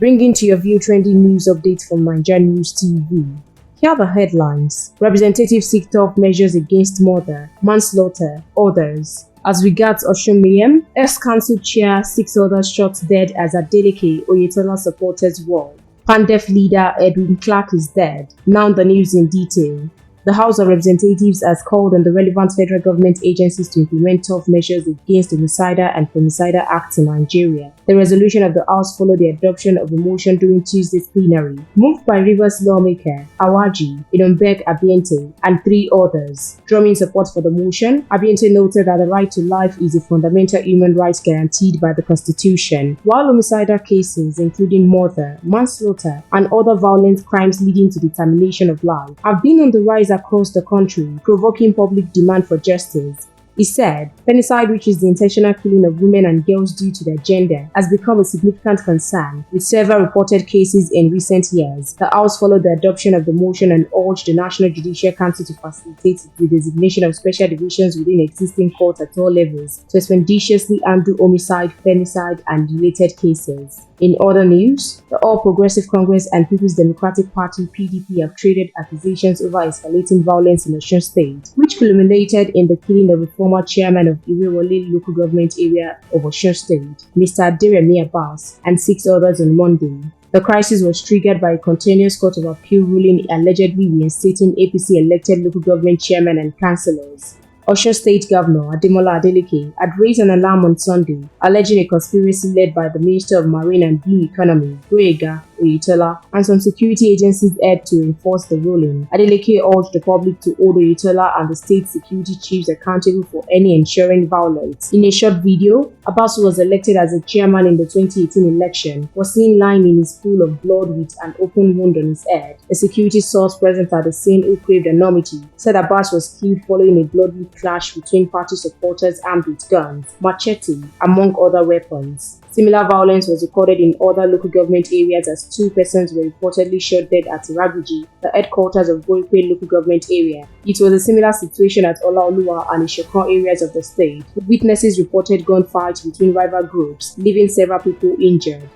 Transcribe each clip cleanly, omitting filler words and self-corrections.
bringing to your view trending news updates from NaijaNews TV. Here are the headlines. Representatives seek tough measures against murder, manslaughter, others. As regards Oshun ex-council chair, 6 others shot dead as Adeleke Oyetola supporters war. PANDEF leader Edwin Clark is dead. Now the news in detail. The House of Representatives has called on the relevant federal government agencies to implement tough measures against homicidal and femicidal acts in Nigeria. The resolution of the House followed the adoption of a motion during Tuesday's plenary, moved by Rivers lawmaker Awaji, Idombek Abiente, and 3 others. Drawing support for the motion, Abiente noted that the right to life is a fundamental human right guaranteed by the Constitution, while homicidal cases, including murder, manslaughter, and other violent crimes leading to the termination of life, have been on the rise across the country, provoking public demand for justice. He said, femicide, which is the intentional killing of women and girls due to their gender, has become a significant concern, with several reported cases in recent years. The House followed the adoption of the motion and urged the National Judicial Council to facilitate the designation of special divisions within existing courts at all levels to expeditiously handle homicide, femicide, and related cases. In other news, the All Progressive Congress and People's Democratic Party (PDP) have traded accusations over escalating violence in Osun State, which culminated in the killing of a former chairman of Iwewole local government area of Osun State, Mr. Aderemi Abbas, and 6 others on Monday. The crisis was triggered by a continuous Court of Appeal ruling allegedly reinstating APC-elected local government chairmen and councillors. Osun State Governor Ademola Adeleke had raised an alarm on Sunday, alleging a conspiracy led by the Minister of Marine and Blue Economy, Gboyega Oyetola, and some security agencies aimed to enforce the ruling. Adeleke urged the public to hold Oyetola and the state security chiefs accountable for any ensuing violence. In a short video, Abbas, who was elected as a chairman in the 2018 election, was seen lying in his pool of blood with an open wound on his head. A security source present at the scene, who craved anonymity, said Abbas was killed following a bloody clash between party supporters armed with guns, machete, among other weapons. Similar violence was recorded in other local government areas as 2 persons were reportedly shot dead at Irabuji, the headquarters of Boipe local government area. It was a similar situation at Olaoluwa and Ishokon areas of the state. Witnesses reported gunfights between rival groups, leaving several people injured.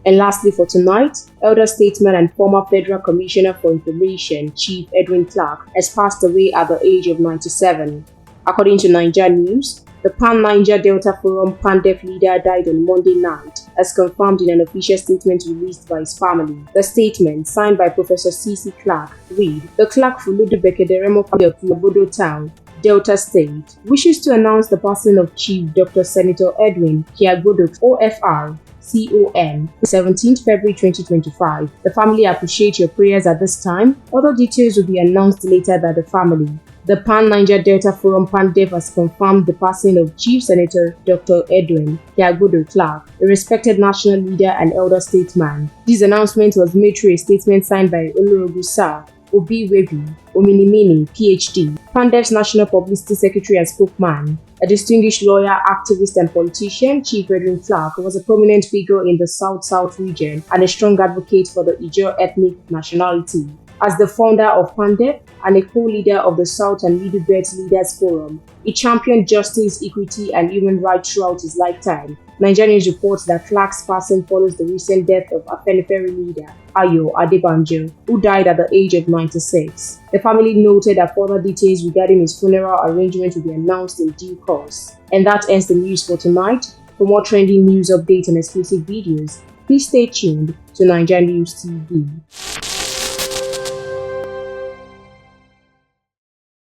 And lastly for tonight, elder statesman and former Federal Commissioner for Information, Chief Edwin Clark, has passed away at the age of 97. According to NaijaNews, the Pan-Niger Delta Forum PANDEF leader died on Monday night, as confirmed in an official statement released by his family. The statement, signed by Professor C.C. Clark, read, "The Clark Fuludu Bekederemo family of Labodo Town, Delta State, wishes to announce the passing of Chief Dr. Senator Edwin Kiagbodo OFR, CON, 17th February 2025. The family appreciate your prayers at this time. Other details will be announced later by the family." The Pan-Niger Delta Forum PANDEF has confirmed the passing of Chief Senator Dr. Edwin Kiagbodo Clark, a respected national leader and elder statesman. This announcement was made through a statement signed by Olorogu Sir Obi Webi Ominimini, PhD, PANDEF's National Publicity Secretary and spokesman. A distinguished lawyer, activist, and politician, Chief Edwin Clark was a prominent figure in the South-South region and a strong advocate for the Ijaw ethnic nationality. As the founder of PANDEF and a co-leader of the South and Middle Belt Leaders Forum, he championed justice, equity, and human rights throughout his lifetime. NaijaNews reports that Clark's passing follows the recent death of Afenifere leader Ayo Adebanjo, who died at the age of 96. The family noted that further details regarding his funeral arrangement will be announced in due course. And that ends the news for tonight. For more trending news updates and exclusive videos, please stay tuned to NaijaNews TV.